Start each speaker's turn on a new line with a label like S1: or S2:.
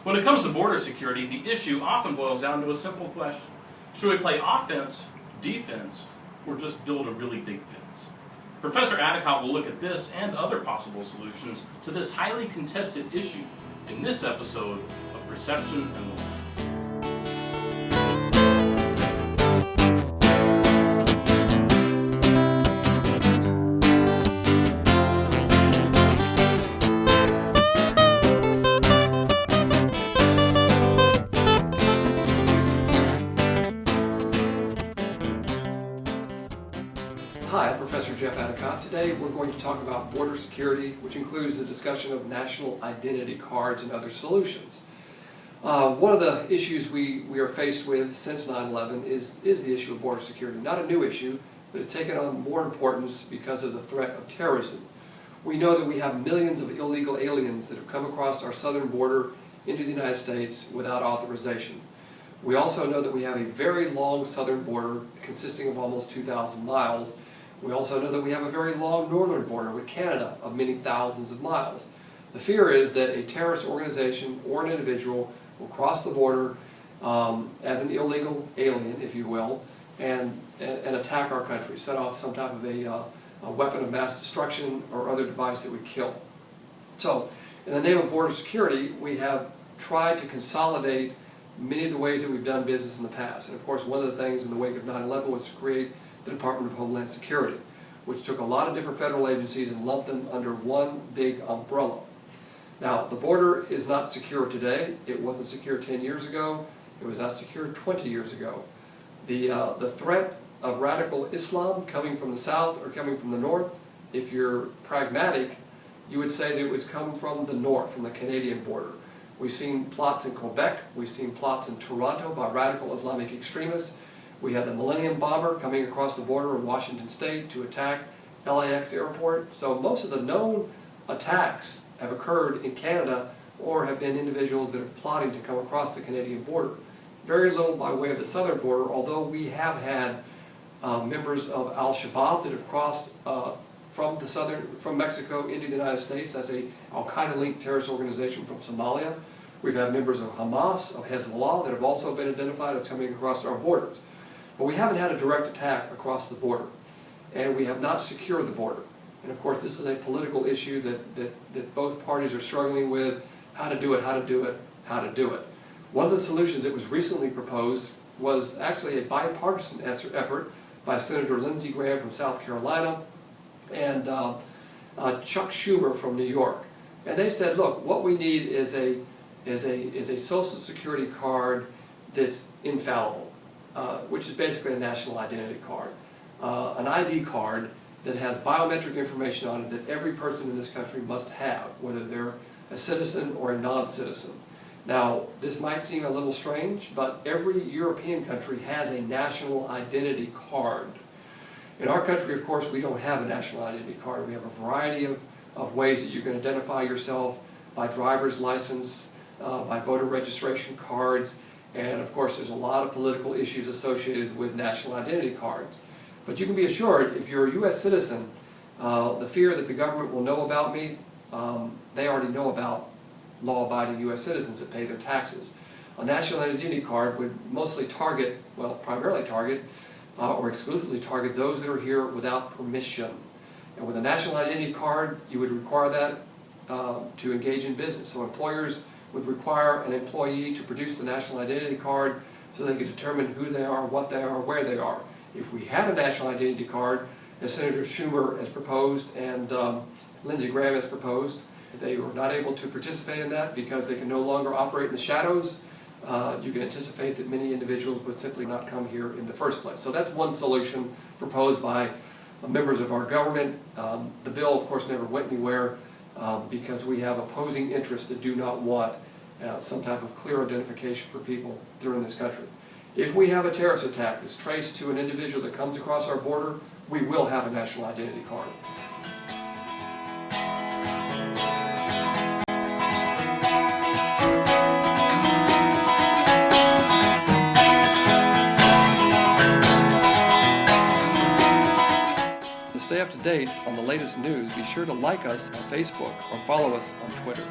S1: When it comes to border security, the issue often boils down to a simple question. Should we play offense, defense, or just build a really big fence? Professor Addicott will look at this and other possible solutions to this highly contested issue in this episode of Perception and the Law.
S2: Hi, I'm Professor Jeff Addicott. Today we're going to talk about border security, which includes the discussion of national identity cards and other solutions. One of the issues we are faced with since 9/11 is the issue of border security. Not a new issue, but it's taken on more importance because of the threat of terrorism. We know that we have millions of illegal aliens that have come across our southern border into the United States without authorization. We also know that we have a very long southern border consisting of almost 2,000 miles. We also know that we have a very long northern border with Canada of many thousands of miles. The fear is that a terrorist organization or an individual will cross the border as an illegal alien, if you will, and attack our country, set off some type of a weapon of mass destruction or other device that would kill. So, in the name of border security, we have tried to consolidate many of the ways that we've done business in the past. And of course, one of the things in the wake of 9/11 was to create the Department of Homeland Security, which took a lot of different federal agencies and lumped them under one big umbrella. Now, the border is not secure today. It wasn't secure 10 years ago. It was not secure 20 years ago. The threat of radical Islam coming from the south or coming from the north, if you're pragmatic, you would say that it was come from the north, from the Canadian border. We've seen plots in Quebec. We've seen plots in Toronto by radical Islamic extremists. We had the Millennium Bomber coming across the border in Washington State to attack LAX airport. So most of the known attacks have occurred in Canada or have been individuals that are plotting to come across the Canadian border. Very little by way of the southern border, although we have had members of Al-Shabaab that have crossed from Mexico into the United States. That's a Al-Qaeda-linked terrorist organization from Somalia. We've had members of Hamas, of Hezbollah, that have also been identified as coming across our borders. But we haven't had a direct attack across the border, and we have not secured the border. And of course, this is a political issue that both parties are struggling with, how to do it, how to do it, how to do it. One of the solutions that was recently proposed was actually a bipartisan effort by Senator Lindsey Graham from South Carolina and Chuck Schumer from New York. And they said, look, what we need is a Social Security card that's infallible. Which is basically a national identity card. An ID card that has biometric information on it that every person in this country must have, whether they're a citizen or a non-citizen. Now, this might seem a little strange, but every European country has a national identity card. In our country, of course, we don't have a national identity card. We have a variety of ways that you can identify yourself by driver's license, by voter registration cards, and of course, there's a lot of political issues associated with national identity cards. But you can be assured, if you're a U.S. citizen, the fear that the government will know about me, they already know about law-abiding U.S. citizens that pay their taxes. A national identity card would mostly target, well, primarily target, or exclusively target those that are here without permission. And with a national identity card, you would require that to engage in business. So employers would require an employee to produce the national identity card so they could determine who they are, what they are, where they are. If we had a national identity card, as Senator Schumer has proposed and Lindsey Graham has proposed, if they were not able to participate in that because they can no longer operate in the shadows, you can anticipate that many individuals would simply not come here in the first place. So that's one solution proposed by members of our government. The bill, of course, never went anywhere. Because we have opposing interests that do not want some type of clear identification for people that are in this country. If we have a terrorist attack that's traced to an individual that comes across our border, we will have a national identity card. stay up to date on the latest news, be sure to like us on Facebook or follow us on Twitter.